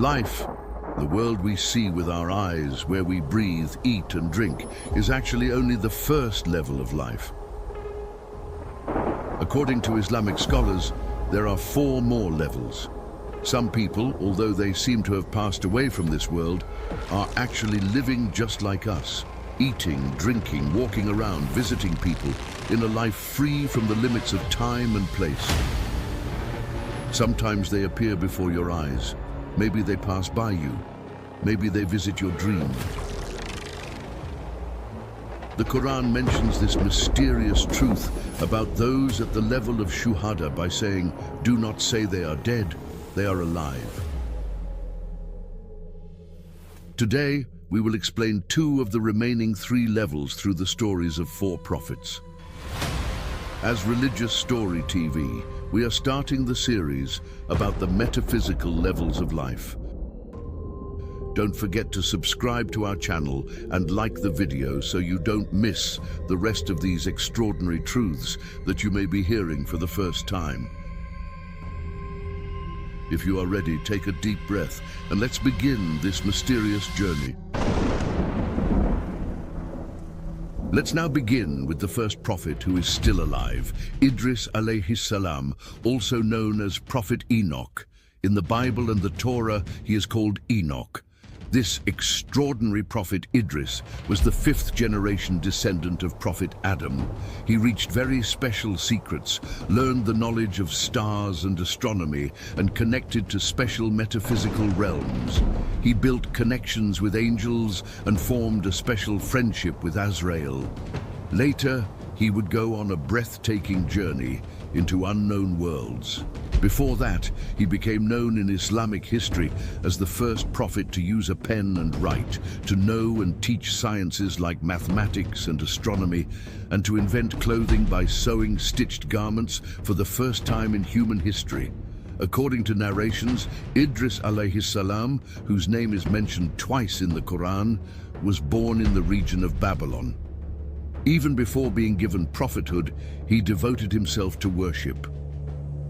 Life, the world we see with our eyes, where we breathe, eat and drink, is actually only the first level of life. According to Islamic scholars, there are 4 more levels. Some people, although they seem to have passed away from this world, are actually living just like us, eating, drinking, walking around, visiting people, in a life free from the limits of time and place. Sometimes they appear before your eyes. Maybe they pass by you. Maybe they visit your dream. The Quran mentions this mysterious truth about those at the level of shuhada by saying, "Do not say they are dead, they are alive." Today, we will explain 2 of the remaining 3 levels through the stories of 4 prophets. As Religious Story TV, we are starting the series about the metaphysical levels of life. Don't forget to subscribe to our channel and like the video so you don't miss the rest of these extraordinary truths that you may be hearing for the first time. If you are ready, take a deep breath and let's begin this mysterious journey. Let's now begin with the first prophet who is still alive, Idris alayhi salam, also known as Prophet Enoch. In the Bible and the Torah, he is called Enoch. This extraordinary prophet Idris was the 5th generation descendant of Prophet Adam. He reached very special secrets, learned the knowledge of stars and astronomy, and connected to special metaphysical realms. He built connections with angels and formed a special friendship with Azrael. Later, he would go on a breathtaking journey into unknown worlds. Before that, he became known in Islamic history as the first prophet to use a pen and write, to know and teach sciences like mathematics and astronomy, and to invent clothing by sewing stitched garments for the first time in human history. According to narrations, Idris alayhi salam, whose name is mentioned twice in the Quran, was born in the region of Babylon. Even before being given prophethood, he devoted himself to worship.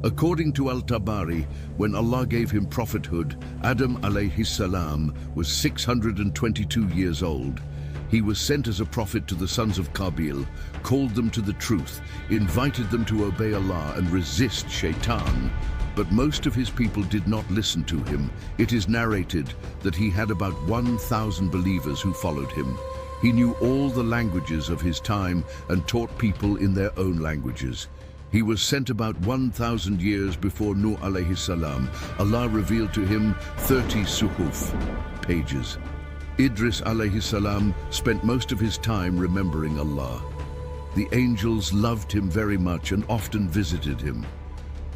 According to Al-Tabari, when Allah gave him prophethood, Adam alayhi salam was 622 years old. He was sent as a prophet to the sons of Qabil, called them to the truth, invited them to obey Allah and resist Shaitan. But most of his people did not listen to him. It is narrated that he had about 1,000 believers who followed him. He knew all the languages of his time and taught people in their own languages. He was sent about 1,000 years before Nuh alayhi salam. Allah revealed to him 30 suhuf, pages. Idris alayhi salam spent most of his time remembering Allah. The angels loved him very much and often visited him.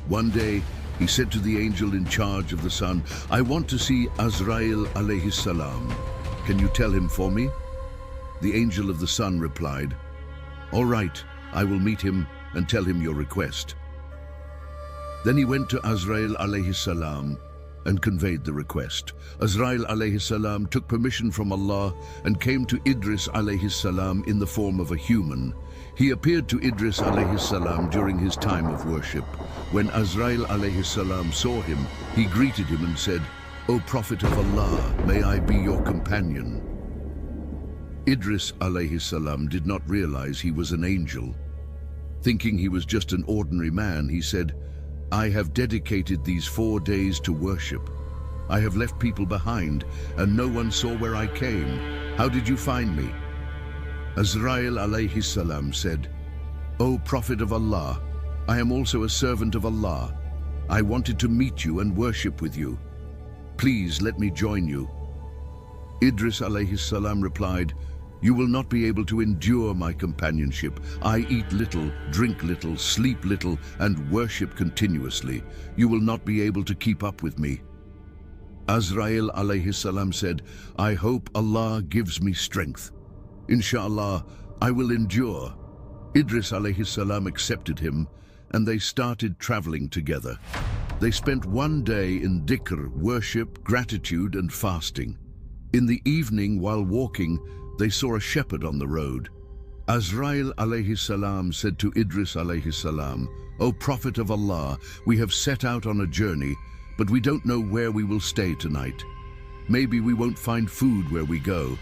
One day, he said to the angel in charge of the sun, "I want to see Azrail alayhi salam. Can you tell him for me?" The angel of the sun replied, "All right, I will meet him and tell him your request." Then he went to Azrail alayhi salam and conveyed the request. Azrail alayhi salam took permission from Allah and came to Idris alayhi salam in the form of a human. He appeared to Idris alayhi salam during his time of worship. When Azrail alayhi salam saw him, he greeted him and said, "O Prophet of Allah, may I be your companion." Idris alayhi salam did not realize he was an angel. Thinking he was just an ordinary man, he said, "I have dedicated these 4 days to worship. I have left people behind, and no one saw where I came. How did you find me?" Azrail alayhi salam said, "O Prophet of Allah, I am also a servant of Allah. I wanted to meet you and worship with you. Please let me join you." Idris alayhi salam replied, "You will not be able to endure my companionship. I eat little, drink little, sleep little, and worship continuously. You will not be able to keep up with me." Azrail alayhi salam said, "I hope Allah gives me strength. Inshallah, I will endure." Idris alayhi salam accepted him, and they started traveling together. They spent 1 day in dhikr, worship, gratitude, and fasting. In the evening, while walking, they saw a shepherd on the road. Azrail alayhi salam said to Idris alayhi salam, "O Prophet of Allah, we have set out on a journey, but we don't know where we will stay tonight. Maybe we won't find food where we go.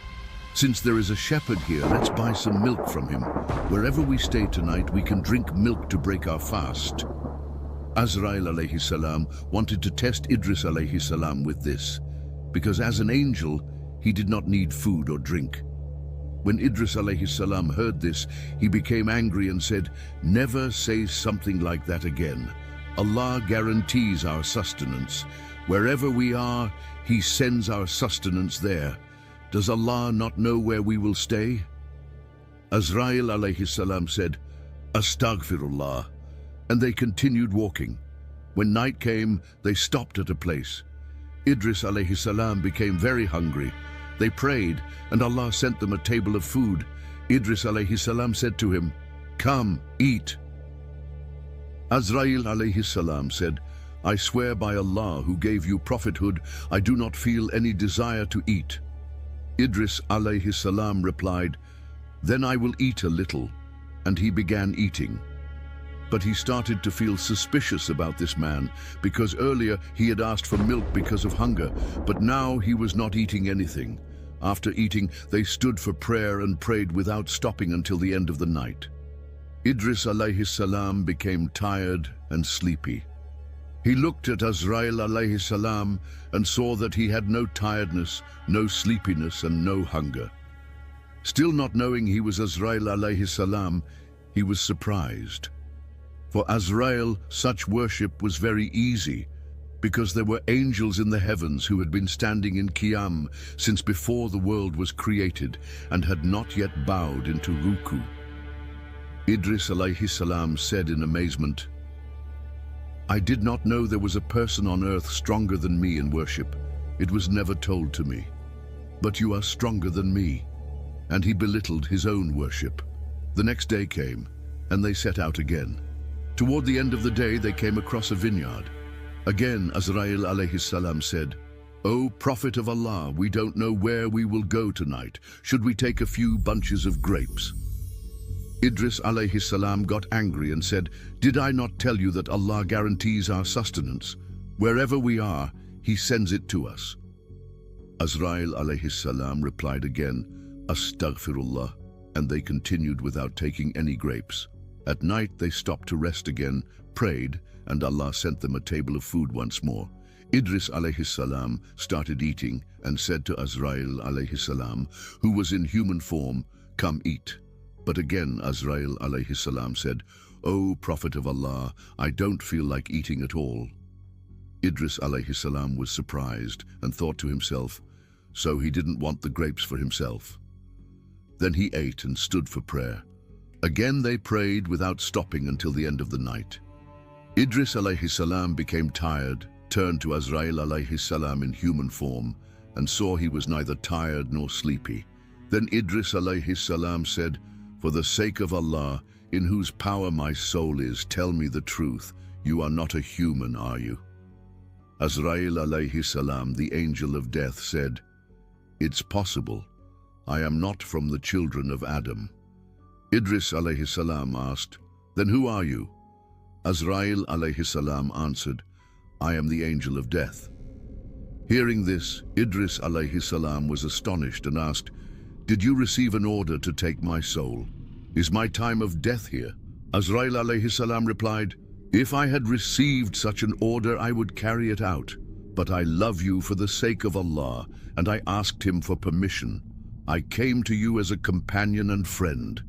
Since there is a shepherd here, let's buy some milk from him. Wherever we stay tonight, we can drink milk to break our fast." Azrail alayhi salam wanted to test Idris alayhi salam with this, because as an angel, he did not need food or drink. When Idris alayhi salam heard this, he became angry and said, "Never say something like that again. Allah guarantees our sustenance. Wherever we are, He sends our sustenance there. Does Allah not know where we will stay?" Azrail alayhi salam said, "Astaghfirullah," and they continued walking. When night came, they stopped at a place. Idris alayhi salam became very hungry. They prayed, and Allah sent them a table of food. Idris alayhi salam said to him, "Come, eat." Azrail alayhi salam said, "I swear by Allah who gave you prophethood, I do not feel any desire to eat." Idris alayhi salam replied, "Then I will eat a little," and he began eating. But he started to feel suspicious about this man, because earlier he had asked for milk because of hunger, but now he was not eating anything. After eating, they stood for prayer and prayed without stopping until the end of the night. Idris alayhi salam became tired and sleepy. He looked at Azrail alayhi salam and saw that he had no tiredness, no sleepiness, and no hunger. Still not knowing he was Azrail alayhi salam, he was surprised. For Azrail, such worship was very easy, because there were angels in the heavens who had been standing in Qiyam since before the world was created and had not yet bowed into ruku. Idris alayhi salam said in amazement, "I did not know there was a person on earth stronger than me in worship. It was never told to me. But you are stronger than me." And he belittled his own worship. The next day came, and they set out again. Toward the end of the day, they came across a vineyard. Again, Azrail alayhi salam said, "O Prophet of Allah, we don't know where we will go tonight. Should we take a few bunches of grapes?" Idris alayhi salam got angry and said, "Did I not tell you that Allah guarantees our sustenance? Wherever we are, He sends it to us." Azrail alayhi salam replied again, "Astaghfirullah," and they continued without taking any grapes. At night they stopped to rest again, prayed, and Allah sent them a table of food once more. Idris alayhi salam started eating and said to Azrail alayhi salam, who was in human form, "Come eat." But again Azrail alayhi salam said, "O Prophet of Allah, I don't feel like eating at all." Idris alayhi salam was surprised and thought to himself, so he didn't want the grapes for himself. Then he ate and stood for prayer. Again they prayed without stopping until the end of the night. Idris alayhi salam became tired, turned to Azrail alayhi salam in human form, and saw he was neither tired nor sleepy. Then Idris alayhi salam said, "For the sake of Allah, in whose power my soul is, tell me the truth. You are not a human, are you?" Azrail alayhi salam, the angel of death, said, "It's possible. I am not from the children of Adam." Idris alayhi salam asked, "Then who are you?" Azrail alayhi salam answered, "I am the angel of death." Hearing this, Idris alayhi salam was astonished and asked, "Did you receive an order to take my soul? Is my time of death here?" Azrail alayhi salam replied, "If I had received such an order, I would carry it out. But I love you for the sake of Allah, and I asked Him for permission. I came to you as a companion and friend."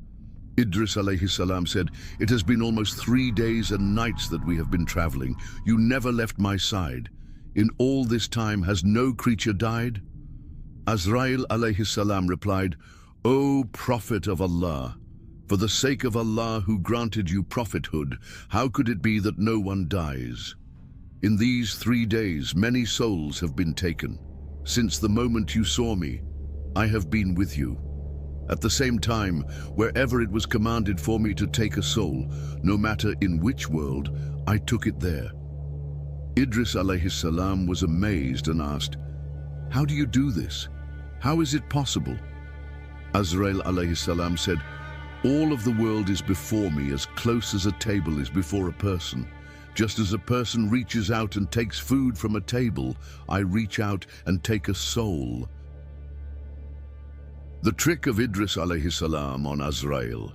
Idris alayhi salam said, "It has been almost 3 days and nights that we have been traveling. You never left my side. In all this time, has no creature died?" Azrail alayhi salam replied, "O Prophet of Allah, for the sake of Allah who granted you prophethood, how could it be that no one dies? In these 3 days, many souls have been taken. Since the moment you saw me, I have been with you. At the same time, wherever it was commanded for me to take a soul, no matter in which world, I took it there." Idris alayhi salam was amazed and asked, "How do you do this? How is it possible?" Azrail alayhi salam said, "All of the world is before me as close as a table is before a person. Just as a person reaches out and takes food from a table, I reach out and take a soul. The trick of Idris alayhi salam on Azrail.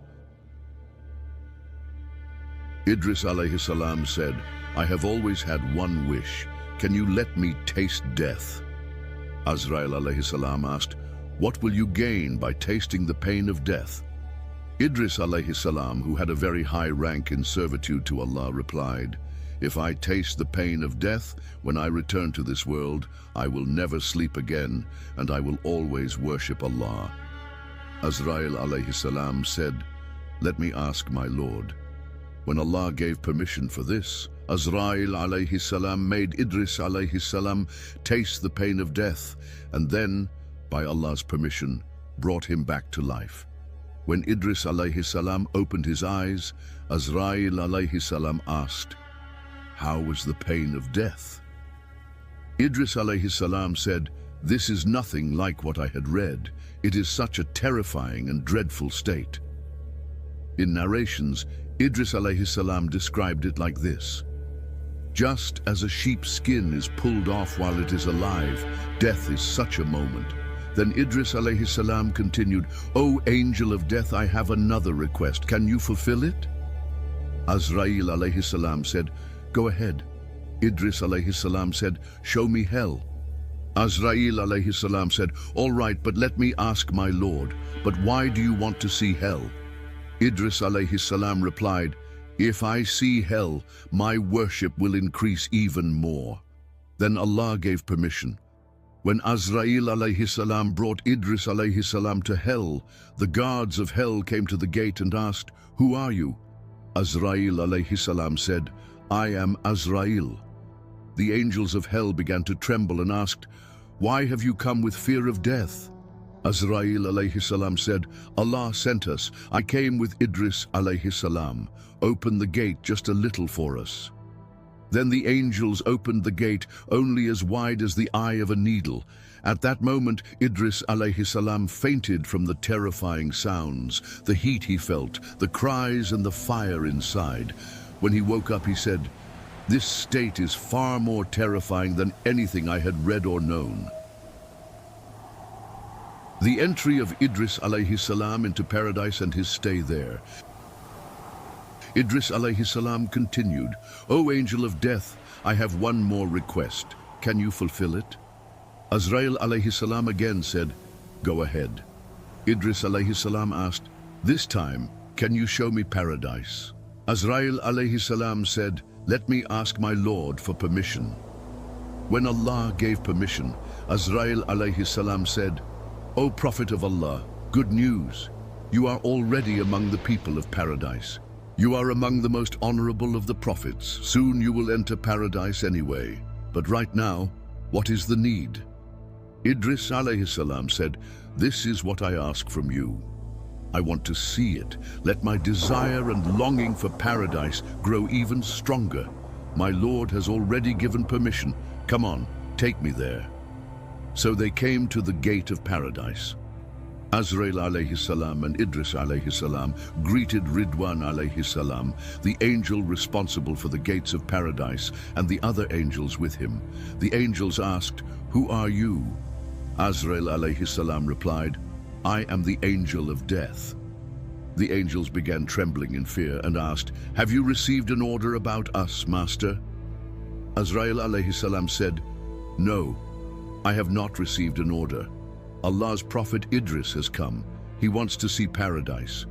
Idris alayhi salam said, I have always had one wish. Can you let me taste death? Azrail alayhi salam asked, what will you gain by tasting the pain of death? Idris alayhi salam, who had a very high rank in servitude to Allah, replied, if I taste the pain of death, when I return to this world, I will never sleep again, and I will always worship Allah. Azrail alayhi salam said, let me ask my Lord. When Allah gave permission for this, Azrail alayhi salam made Idris alayhi salam taste the pain of death, and then, by Allah's permission, brought him back to life. When Idris alayhi salam opened his eyes, Azrail alayhi salam asked, how was the pain of death? Idris alayhi salam said, this is nothing like what I had read. It is such a terrifying and dreadful state. In narrations, Idris alayhi salam described it like this. Just as a sheep's skin is pulled off while it is alive, death is such a moment. Then Idris alayhi salam continued, O angel of death, I have another request. Can you fulfill it? Azrail alayhi salam said, go ahead. Idris alayhi salam said, show me hell. Azrail alayhi salam said, all right, but let me ask my Lord, but why do you want to see hell? Idris alayhi salam replied, if I see hell, my worship will increase even more. Then Allah gave permission. When Azrail alayhi salam brought Idris alayhi salam to hell, the guards of hell came to the gate and asked, who are you? Azrail alayhi salam said, I am Azrail. The angels of hell began to tremble and asked, why have you come with fear of death? Azrail alayhi salam said, Allah sent us. I came with Idris alayhi salam. Open the gate just a little for us. Then the angels opened the gate only as wide as the eye of a needle. At that moment, Idris alayhi salam fainted from the terrifying sounds, the heat he felt, the cries and the fire inside. When he woke up, he said, this state is far more terrifying than anything I had read or known. The entry of Idris alayhi salam into paradise and his stay there. Idris alayhi salam continued, O angel of death, I have one more request. Can you fulfill it? Azrail alayhi salam again said, go ahead. Idris alayhi salam asked, this time, can you show me paradise? Azrail alayhi salam said, let me ask my Lord for permission. When Allah gave permission, Azrail alayhi salam said, O Prophet of Allah, good news. You are already among the people of paradise. You are among the most honorable of the prophets. Soon you will enter paradise anyway. But right now, what is the need? Idris alayhi salam said, this is what I ask from you. I want to see it. Let my desire and longing for paradise grow even stronger. My Lord has already given permission. Come on, take me there. So they came to the gate of paradise. Azrail alayhi salam and Idris alayhi salam greeted Ridwan alayhi salam, the angel responsible for the gates of paradise, and the other angels with him. The angels asked, who are you? Azrail alayhi salam replied, I am the angel of death. The angels began trembling in fear and asked, have you received an order about us, Master? Azrail alayhi salam said, no, I have not received an order. Allah's prophet Idris has come. He wants to see paradise.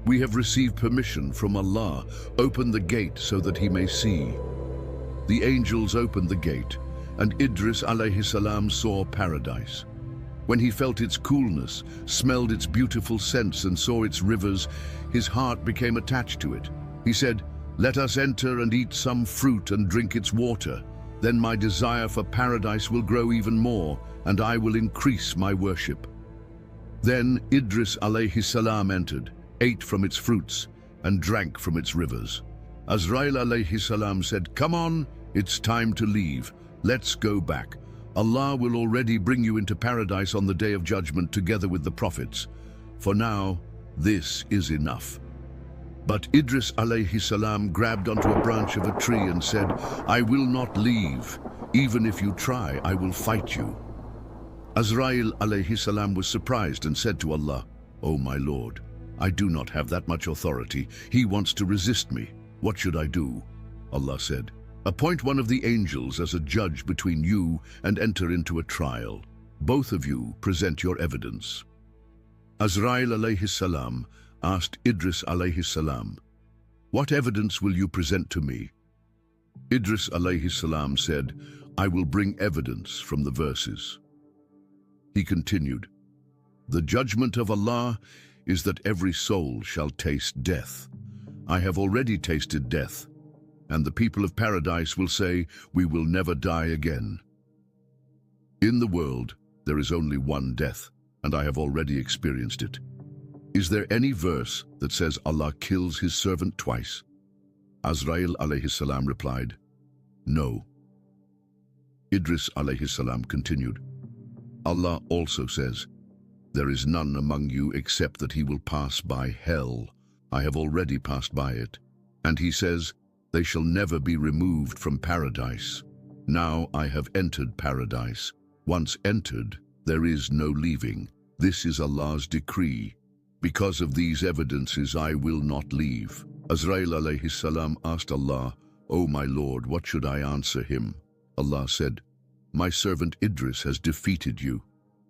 We have received permission from Allah. Open the gate so that he may see. The angels opened the gate, and Idris alayhi salam saw paradise. When he felt its coolness, smelled its beautiful scents, and saw its rivers, his heart became attached to it. He said, let us enter and eat some fruit and drink its water. Then my desire for paradise will grow even more, and I will increase my worship. Then Idris alayhi salam entered, ate from its fruits, and drank from its rivers. Azrail alayhi salam said, come on, it's time to leave. Let's go back. Allah will already bring you into paradise on the day of judgment together with the prophets. For now, this is enough. But Idris alayhi salam grabbed onto a branch of a tree and said, "I will not leave. Even if you try, I will fight you." Azrail alayhi salam was surprised and said to Allah, "O my Lord, I do not have that much authority. He wants to resist me. What should I do?" Allah said, "Appoint one of the angels as a judge between you and enter into a trial. Both of you present your evidence." Azrail alayhi salam asked Idris alayhi salam, "What evidence will you present to me?" Idris alayhi salam said, "I will bring evidence from the verses." He continued, "The judgment of Allah is that every soul shall taste death. I have already tasted death, and the people of paradise will say, 'We will never die again.' In the world, there is only one death, and I have already experienced it. Is there any verse that says Allah kills his servant twice?" Azrail alayhi salam replied, "No." Idris alayhi salam continued, "Allah also says, 'There is none among you except that he will pass by hell. I have already passed by it.' And he says, 'They shall never be removed from paradise. Now I have entered paradise. Once entered, there is no leaving. This is Allah's decree. Because of these evidences, I will not leave." Azrail alayhi salam asked Allah, "O my Lord, what should I answer him?" Allah said, "My servant Idris has defeated you.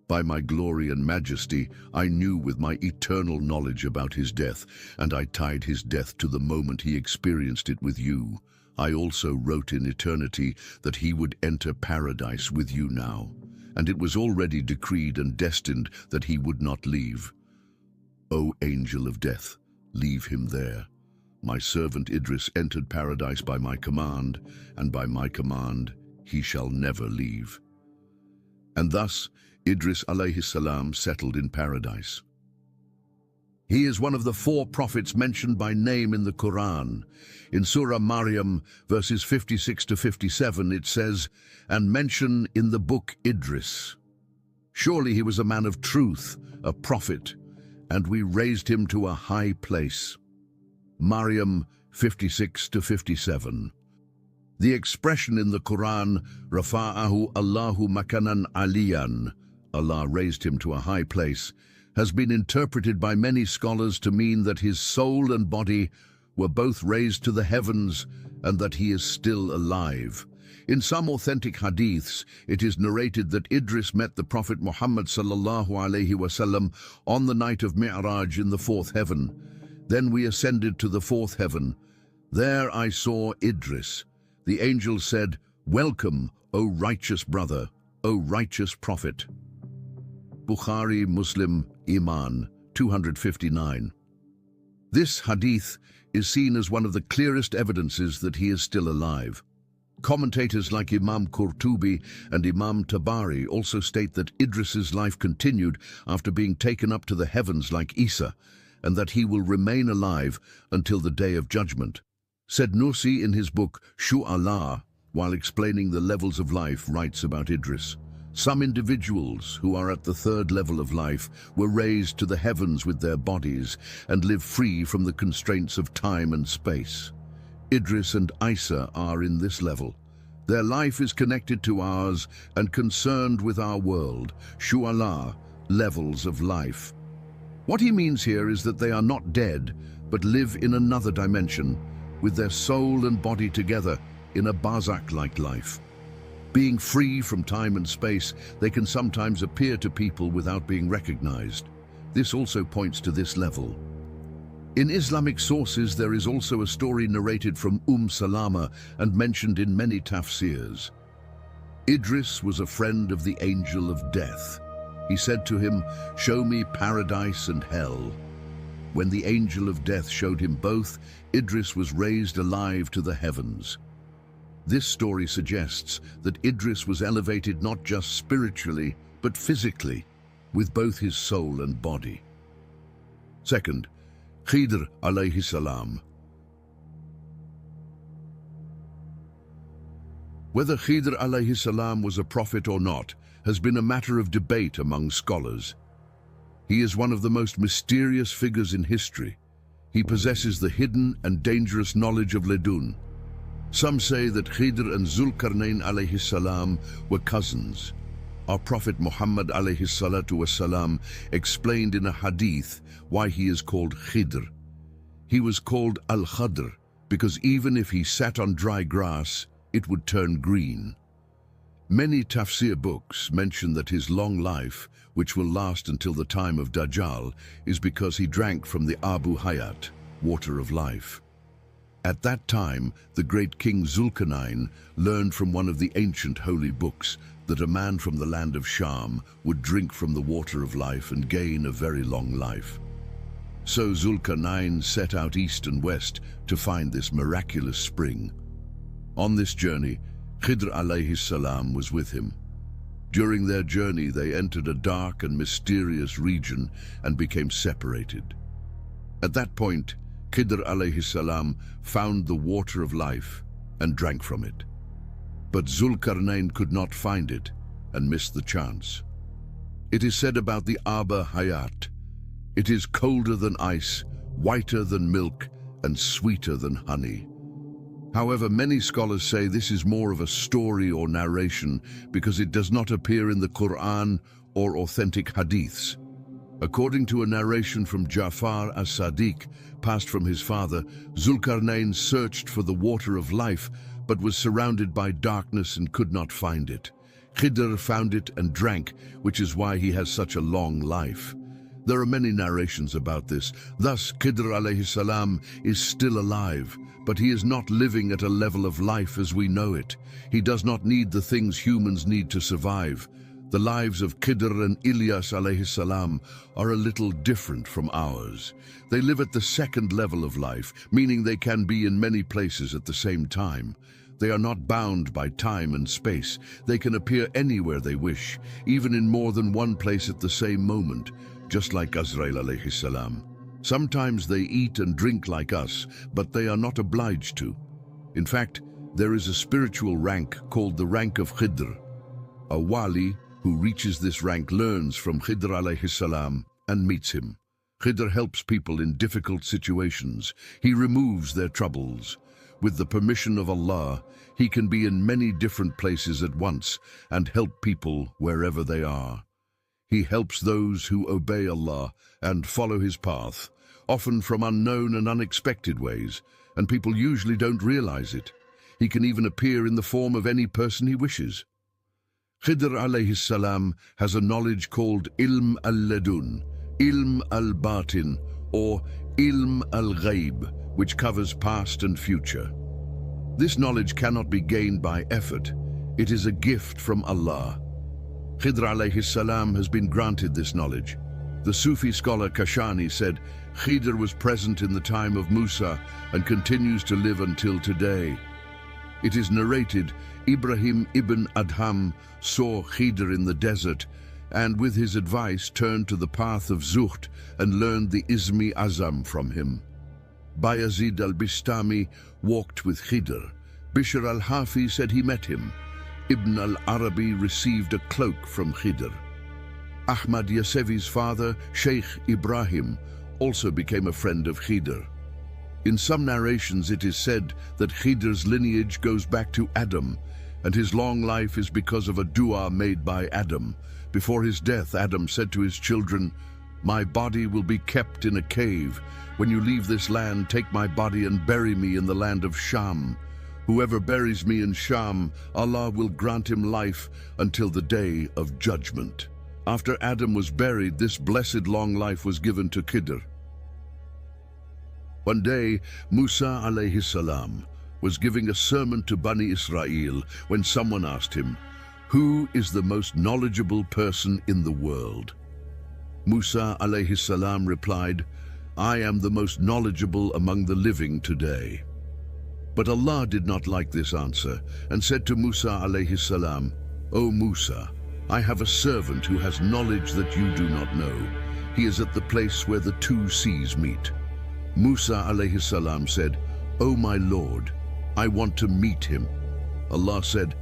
By my glory and majesty, I knew with my eternal knowledge about his death, and I tied his death to the moment he experienced it with you. I also wrote in eternity that he would enter paradise with you now, and it was already decreed and destined that he would not leave. O angel of death, leave him there. My servant Idris entered paradise by my command, and by my command he shall never leave." And thus Idris alayhi salam settled in paradise. He is one of the 4 prophets mentioned by name in the Quran. In Surah Maryam, verses 56 to 57, it says, "And mention in the book Idris. Surely he was a man of truth, a prophet, and we raised him to a high place." Maryam 56 to 57. The expression in the Quran, "Rafa'ahu Allahu makanan aliyan," Allah raised him to a high place, has been interpreted by many scholars to mean that his soul and body were both raised to the heavens and that he is still alive. In some authentic hadiths, it is narrated that Idris met the Prophet Muhammad sallallahu alaihi wasallam on the night of Mi'raj in the 4th heaven. Then we ascended to the 4th heaven. There I saw Idris. The angel said, "Welcome, O righteous brother, O righteous prophet." Bukhari, Muslim, Iman, 259. This hadith is seen as one of the clearest evidences that he is still alive. Commentators like Imam Qurtubi and Imam Tabari also state that Idris's life continued after being taken up to the heavens like Isa, and that he will remain alive until the Day of Judgment. Said Nursi in his book Shu'ala, while explaining the levels of life, writes about Idris, "Some individuals who are at the 3rd level of life were raised to the heavens with their bodies and live free from the constraints of time and space. Idris and Isa are in this level. Their life is connected to ours and concerned with our world. Shu'ala, levels of life." What he means here is that they are not dead, but live in another dimension, with their soul and body together in a barzakh-like life. Being free from time and space, they can sometimes appear to people without being recognized. This also points to this level. In Islamic sources, there is also a story narrated from Salama and mentioned in many tafsirs. Idris was a friend of the angel of death. He said to him, "Show me paradise and hell." When the angel of death showed him both, Idris was raised alive to the heavens. This story suggests that Idris was elevated not just spiritually, but physically, with both his soul and body. Second, Khidr alayhi salam. Whether Khidr alayhi salam was a prophet or not has been a matter of debate among scholars. He is one of the most mysterious figures in history. He possesses the hidden and dangerous knowledge of Ledun. Some say that Khidr and Zulkarnain alayhi salam were cousins. Our Prophet Muhammad alayhi salatu wasalam explained in a hadith why he is called Khidr. He was called Al-Khadr because even if he sat on dry grass, it would turn green. Many tafsir books mention that his long life, which will last until the time of Dajjal, is because he drank from the Abu Hayat, water of life. At that time, the great King Zulkarnain learned from one of the ancient holy books that a man from the land of Sham would drink from the water of life and gain a very long life. So Zulkarnain set out east and west to find this miraculous spring. On this journey, Khidr alayhi salam was with him. During their journey, they entered a dark and mysterious region and became separated. At that point, Khidr alayhi salam found the water of life and drank from it. But Zulkarnain could not find it and missed the chance. It is said about the Abu Hayat, it is colder than ice, whiter than milk, and sweeter than honey. However, many scholars say this is more of a story or narration because it does not appear in the Quran or authentic hadiths. According to a narration from Ja'far as-Sadiq, passed from his father, Zulkarnain searched for the water of life but was surrounded by darkness and could not find it. Khidr found it and drank, which is why he has such a long life. There are many narrations about this. Thus, Khidr alayhi salam is still alive, but he is not living at a level of life as we know it. He does not need the things humans need to survive. The lives of Khidr and Ilyas alayhi salam are a little different from ours. They live at the second level of life, meaning they can be in many places at the same time. They are not bound by time and space. They can appear anywhere they wish, even in more than one place at the same moment, just like Azrail alayhi salam. Sometimes they eat and drink like us, but they are not obliged to. In fact, there is a spiritual rank called the rank of Khidr. A wali who reaches this rank learns from Khidr alayhi salam and meets him. Khidr helps people in difficult situations. He removes their troubles. With the permission of Allah, he can be in many different places at once and help people wherever they are. He helps those who obey Allah and follow his path, often from unknown and unexpected ways, and people usually don't realize it. He can even appear in the form of any person he wishes. Khidr alayhi salam has a knowledge called Ilm al-Ladun, Ilm al-Batin, or Ilm al-Ghaib, which covers past and future. This knowledge cannot be gained by effort. It is a gift from Allah. Khidr alayhi salam has been granted this knowledge. The Sufi scholar Kashani said, Khidr was present in the time of Musa and continues to live until today. It is narrated, Ibrahim ibn Adham saw Khidr in the desert and with his advice turned to the path of Zuhd and learned the Ismi Azam from him. Bayazid al-Bistami walked with Khidr. Bishr al-Hafi said he met him. Ibn al-Arabi received a cloak from Khidr. Ahmad Yasevi's father, Sheikh Ibrahim, also became a friend of Khidr. In some narrations it is said that Khidr's lineage goes back to Adam, and his long life is because of a dua made by Adam. Before his death, Adam said to his children, "My body will be kept in a cave. When you leave this land, take my body and bury me in the land of Sham. Whoever buries me in Sham, Allah will grant him life until the day of judgment." After Adam was buried, this blessed long life was given to Khidr. One day, Musa alayhi salam was giving a sermon to Bani Israel when someone asked him, "Who is the most knowledgeable person in the world?" Musa alayhi salam replied, "I am the most knowledgeable among the living today." But Allah did not like this answer and said to Musa alayhi salam, "O Musa, I have a servant who has knowledge that you do not know. He is at the place where the two seas meet." Musa alayhi salam said, "O my Lord, I want to meet him." Allah said,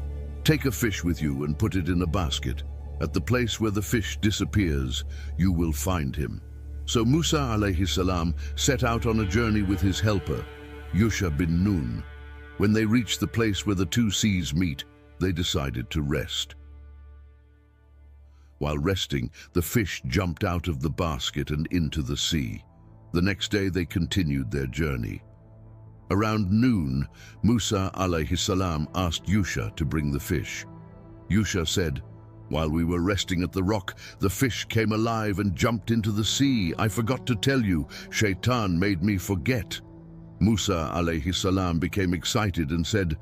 "Take a fish with you and put it in a basket. At the place where the fish disappears, you will find him." So Musa alayhi salam set out on a journey with his helper, Yusha bin Nun. When they reached the place where the two seas meet, they decided to rest. While resting, the fish jumped out of the basket and into the sea. The next day they continued their journey. Around noon, Musa alayhi salam asked Yusha to bring the fish. Yusha said, "While we were resting at the rock, the fish came alive and jumped into the sea. I forgot to tell you, Shaitan made me forget." Musa alayhi salam became excited and said,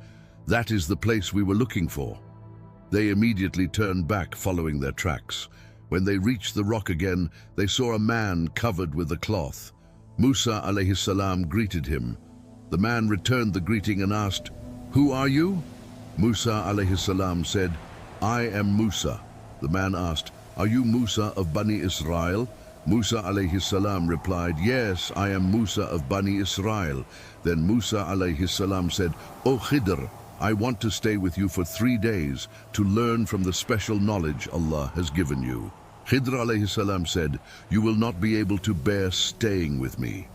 "That is the place we were looking for." They immediately turned back, following their tracks. When they reached the rock again, they saw a man covered with a cloth. Musa alayhi salam greeted him. The man returned the greeting and asked, "Who are you?" Musa alayhi salam said, "I am Musa." The man asked, "Are you Musa of Bani Israel?" Musa alayhi salam replied, "Yes, I am Musa of Bani Israel." Then Musa alayhi salam said, "O Khidr, I want to stay with you for 3 days to learn from the special knowledge Allah has given you." Khidr alayhi salam said, "You will not be able to bear staying with me."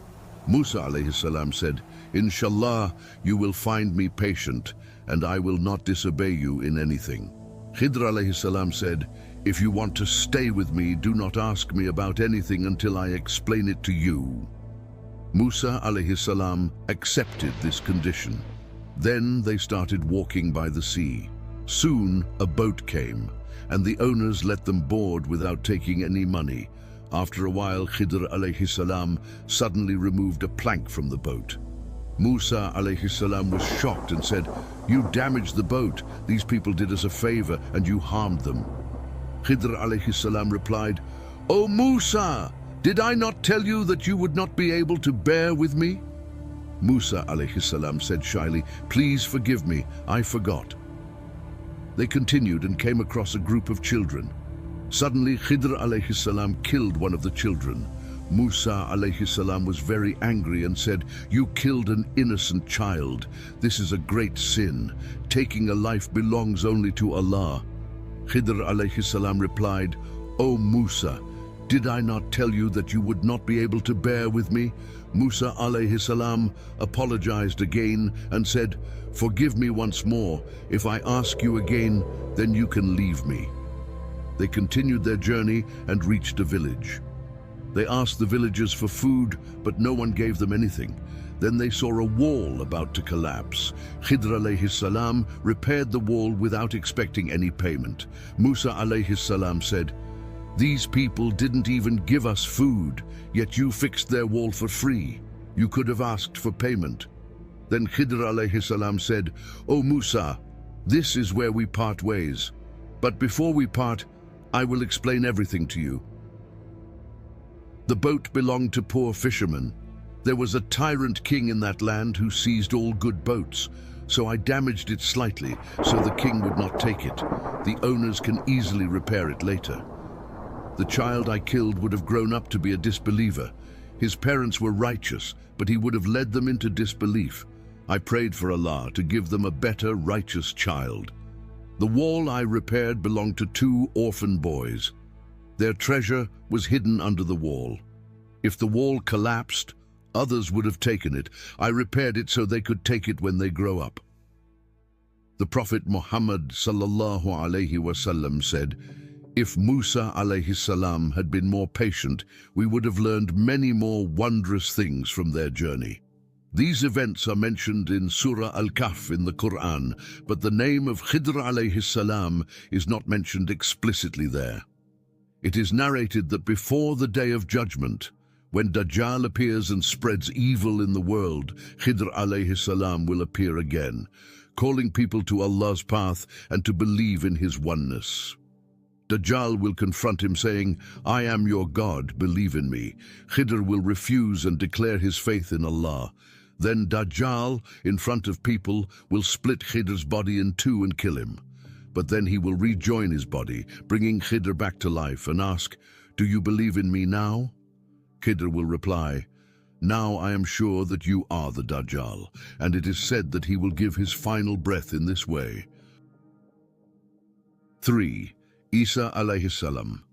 Musa alayhi salam said, "Inshallah, you will find me patient, and I will not disobey you in anything." Khidr alayhi salam said, "If you want to stay with me, do not ask me about anything until I explain it to you." Musa alayhi salam accepted this condition. Then they started walking by the sea. Soon a boat came, and the owners let them board without taking any money. After a while, Khidr alayhi salam suddenly removed a plank from the boat. Musa alayhi salam was shocked and said, "You damaged the boat. These people did us a favor and you harmed them." Khidr alayhi salam replied, "O Musa, did I not tell you that you would not be able to bear with me?" Musa alayhi salam said shyly, "Please forgive me, I forgot." They continued and came across a group of children. Suddenly, Khidr alayhi salam killed one of the children. Musa alayhi salam was very angry and said, "You killed an innocent child. This is a great sin. Taking a life belongs only to Allah." Khidr alayhi salam replied, "O Musa, did I not tell you that you would not be able to bear with me?" Musa alayhi salam apologized again and said, "Forgive me once more. If I ask you again, then you can leave me." They continued their journey and reached a village. They asked the villagers for food, but no one gave them anything. Then they saw a wall about to collapse. Khidr alayhi salam repaired the wall without expecting any payment. Musa alayhi salam said, "These people didn't even give us food, yet you fixed their wall for free. You could have asked for payment." Then Khidr alayhi salam said, "O Musa, this is where we part ways. But before we part, I will explain everything to you. The boat belonged to poor fishermen. There was a tyrant king in that land who seized all good boats, so I damaged it slightly so the king would not take it. The owners can easily repair it later. The child I killed would have grown up to be a disbeliever. His parents were righteous, but he would have led them into disbelief. I prayed for Allah to give them a better, righteous child. The wall I repaired belonged to 2 orphan boys. Their treasure was hidden under the wall. If the wall collapsed, others would have taken it. I repaired it so they could take it when they grow up." The Prophet Muhammad sallallahu alaihi wasallam said, "If Musa alayhi salam had been more patient, we would have learned many more wondrous things from their journey." These events are mentioned in Surah Al-Kahf in the Quran, but the name of Khidr alayhi salam is not mentioned explicitly there. It is narrated that before the Day of Judgment, when Dajjal appears and spreads evil in the world, Khidr alayhi salam will appear again, calling people to Allah's path and to believe in His oneness. Dajjal will confront him saying, "I am your God, believe in me." Khidr will refuse and declare his faith in Allah. Then Dajjal, in front of people, will split Khidr's body in 2 and kill him. But then he will rejoin his body, bringing Khidr back to life and ask, "Do you believe in me now?" Khidr will reply, "Now I am sure that you are the Dajjal," and it is said that he will give his final breath in this way. 3. Isa alayhi salam.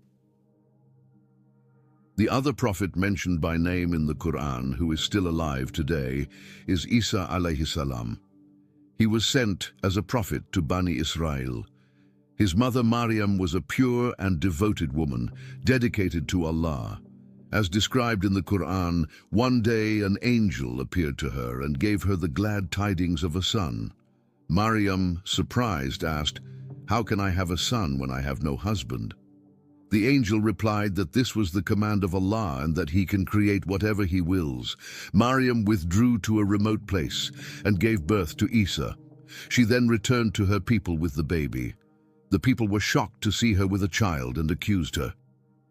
The other prophet mentioned by name in the Quran who is still alive today is Isa alayhi salam. He was sent as a prophet to Bani Israel. His mother Maryam was a pure and devoted woman, dedicated to Allah. As described in the Quran, one day an angel appeared to her and gave her the glad tidings of a son. Maryam, surprised, asked, "How can I have a son when I have no husband?" The angel replied that this was the command of Allah and that He can create whatever He wills. Maryam withdrew to a remote place and gave birth to Isa. She then returned to her people with the baby. The people were shocked to see her with a child and accused her.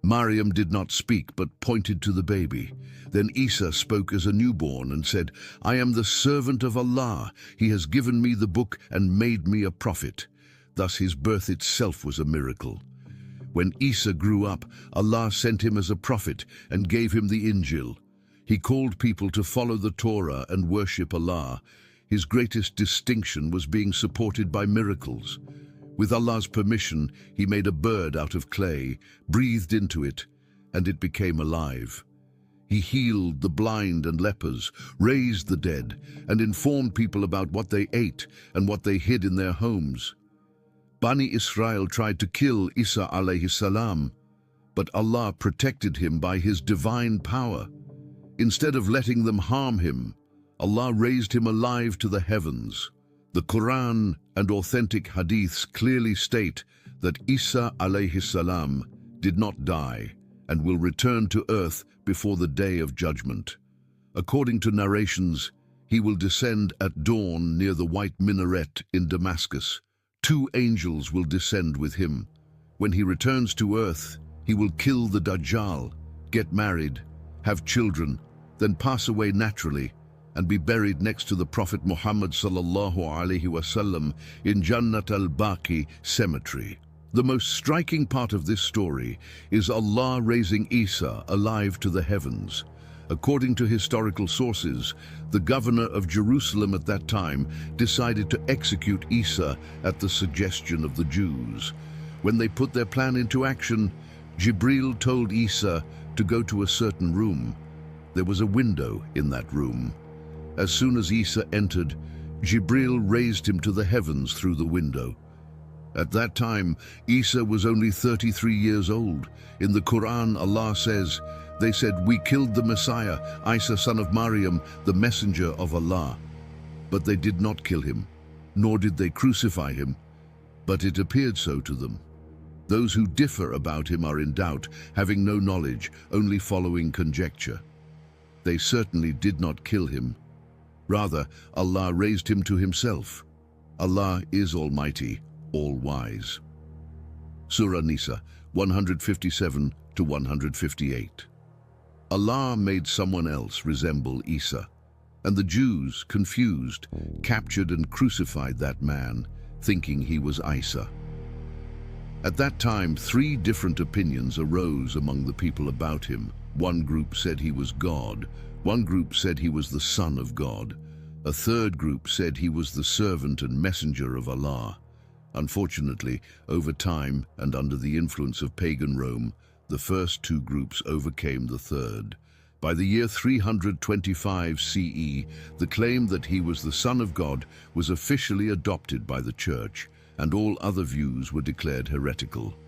Maryam did not speak but pointed to the baby. Then Isa spoke as a newborn and said, "I am the servant of Allah. He has given me the book and made me a prophet." Thus his birth itself was a miracle. When Isa grew up, Allah sent him as a prophet and gave him the Injil. He called people to follow the Torah and worship Allah. His greatest distinction was being supported by miracles. With Allah's permission, he made a bird out of clay, breathed into it, and it became alive. He healed the blind and lepers, raised the dead, and informed people about what they ate and what they hid in their homes. Bani Israel tried to kill Isa alayhi salam, but Allah protected him by His divine power. Instead of letting them harm him, Allah raised him alive to the heavens. The Quran and authentic hadiths clearly state that Isa alayhi salam did not die and will return to earth before the day of judgment. According to narrations, he will descend at dawn near the white minaret in Damascus. 2 angels will descend with him. When he returns to earth, he will kill the Dajjal, get married, have children, then pass away naturally and be buried next to the Prophet Muhammad sallallahu alaihi wasallam in Jannat al-Baqi cemetery. The most striking part of this story is Allah raising Isa alive to the heavens. According to historical sources, the governor of Jerusalem at that time decided to execute Isa at the suggestion of the Jews. When they put their plan into action, Jibril told Isa to go to a certain room. There was a window in that room. As soon as Isa entered, Jibril raised him to the heavens through the window. At that time, Isa was only 33 years old. In the Quran, Allah says, "They said, 'We killed the Messiah, Isa son of Maryam, the messenger of Allah.' But they did not kill him, nor did they crucify him, but it appeared so to them. Those who differ about him are in doubt, having no knowledge, only following conjecture. They certainly did not kill him. Rather, Allah raised him to Himself. Allah is Almighty, all-wise." Surah Nisa 157 to 158. Allah made someone else resemble Isa, and the Jews, confused, captured and crucified that man, thinking he was Isa. At that time, 3 different opinions arose among the people about him. One group said he was God, one group said he was the Son of God, a third group said he was the servant and messenger of Allah. Unfortunately, over time and under the influence of pagan Rome, the first 2 groups overcame the third. By the year 325 CE, the claim that he was the Son of God was officially adopted by the Church, and all other views were declared heretical.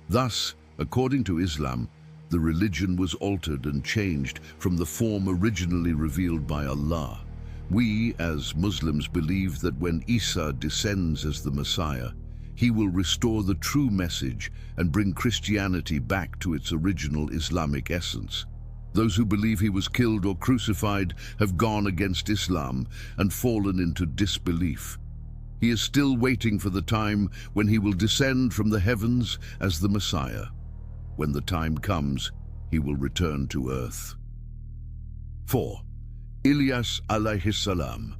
Thus, according to Islam, the religion was altered and changed from the form originally revealed by Allah. We, as Muslims, believe that when Isa descends as the Messiah, he will restore the true message and bring Christianity back to its original Islamic essence. Those who believe he was killed or crucified have gone against Islam and fallen into disbelief. He is still waiting for the time when he will descend from the heavens as the Messiah. When the time comes, he will return to earth. 4. Ilyas alayhi salam.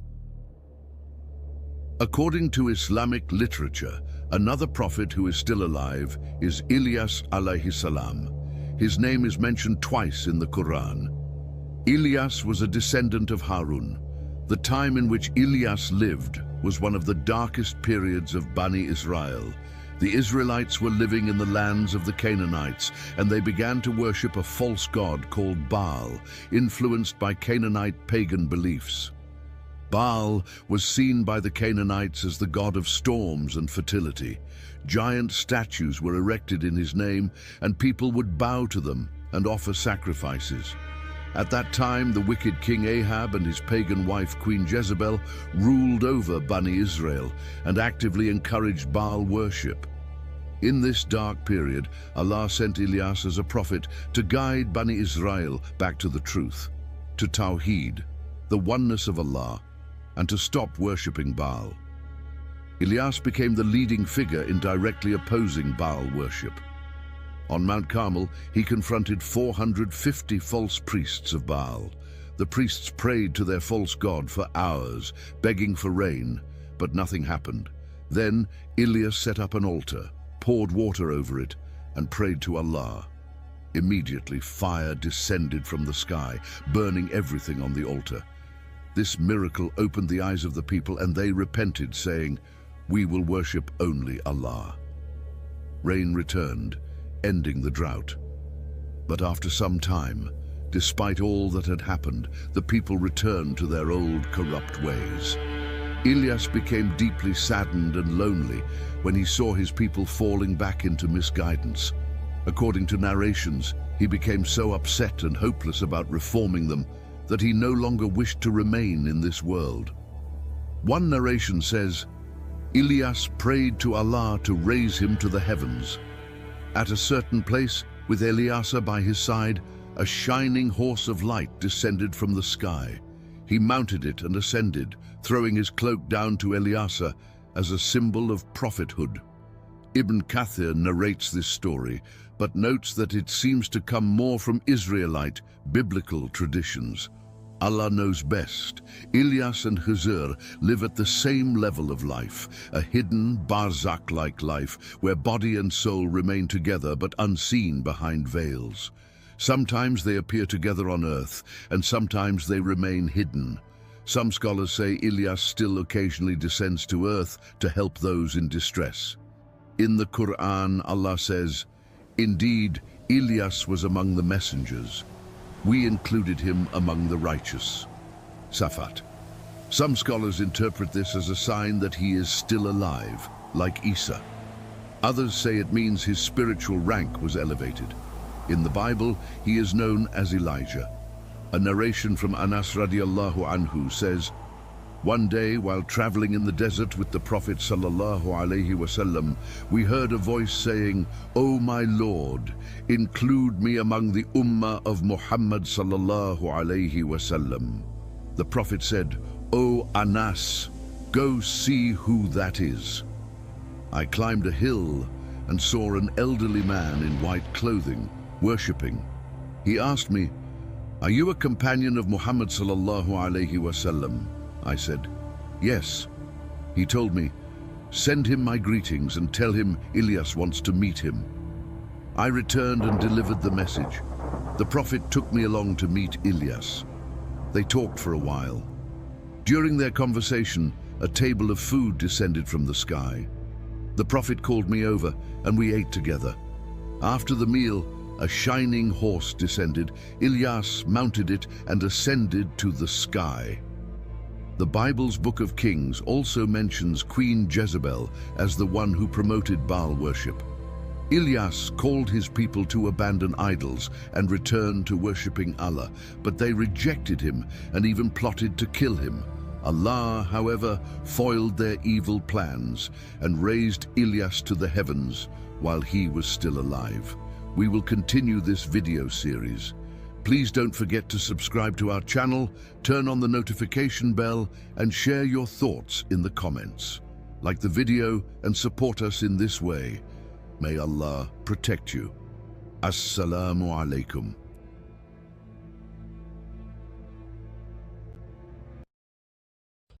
According to Islamic literature, another prophet who is still alive is Ilyas alayhi salam. His name is mentioned twice in the Quran. Ilyas was a descendant of Harun. The time in which Ilyas lived was one of the darkest periods of Bani Israel. The Israelites were living in the lands of the Canaanites, and they began to worship a false god called Baal, influenced by Canaanite pagan beliefs. Baal was seen by the Canaanites as the god of storms and fertility. Giant statues were erected in his name, and people would bow to them and offer sacrifices. At that time, the wicked King Ahab and his pagan wife Queen Jezebel ruled over Bani Israel and actively encouraged Baal worship. In this dark period, Allah sent Ilyas as a prophet to guide Bani Israel back to the truth, to Tawheed, the oneness of Allah, and to stop worshipping Baal. Ilyas became the leading figure in directly opposing Baal worship. On Mount Carmel, he confronted 450 false priests of Baal. The priests prayed to their false god for hours, begging for rain, but nothing happened. Then Ilyas set up an altar, poured water over it, and prayed to Allah. Immediately, fire descended from the sky, burning everything on the altar. This miracle opened the eyes of the people, and they repented, saying, "We will worship only Allah." Rain returned, ending the drought. But after some time, despite all that had happened, the people returned to their old corrupt ways. Ilyas became deeply saddened and lonely when he saw his people falling back into misguidance. According to narrations, he became so upset and hopeless about reforming them that he no longer wished to remain in this world. One narration says, Ilyas prayed to Allah to raise him to the heavens. At a certain place, with Eleazar by his side, a shining horse of light descended from the sky. He mounted it and ascended, throwing his cloak down to Eleazar as a symbol of prophethood. Ibn Kathir narrates this story, but notes that it seems to come more from Israelite biblical traditions. Allah knows best. Ilyas and Khizr live at the same level of life, a hidden, barzakh-like life where body and soul remain together but unseen behind veils. Sometimes they appear together on earth, and sometimes they remain hidden. Some scholars say Ilyas still occasionally descends to earth to help those in distress. In the Quran, Allah says, "Indeed, Ilyas was among the messengers. We included him among the righteous." Safat. Some scholars interpret this as a sign that he is still alive, like Isa. Others say it means his spiritual rank was elevated. In the Bible, he is known as Elijah. A narration from Anas radiallahu anhu says, "One day, while traveling in the desert with the Prophet sallallahu alaihi wasallam, we heard a voice saying, 'O my Lord, include me among the ummah of Muhammad sallallahu alaihi wasallam.' The Prophet said, 'O Anas, go see who that is.' I climbed a hill and saw an elderly man in white clothing, worshipping. He asked me, 'Are you a companion of Muhammad sallallahu alaihi wasallam?' I said, 'Yes.' He told me, 'Send him my greetings and tell him Ilyas wants to meet him.' I returned and delivered the message. The Prophet took me along to meet Ilyas. They talked for a while. During their conversation, a table of food descended from the sky. The Prophet called me over and we ate together. After the meal, a shining horse descended. Ilyas mounted it and ascended to the sky. The Bible's Book of Kings also mentions Queen Jezebel as the one who promoted Baal worship. Ilyas called his people to abandon idols and return to worshipping Allah, but they rejected him and even plotted to kill him. Allah, however, foiled their evil plans and raised Ilyas to the heavens while he was still alive. We will continue this video series. Please don't forget to subscribe to our channel, turn on the notification bell, and share your thoughts in the comments. Like the video and support us in this way. May Allah protect you. Assalamu alaikum.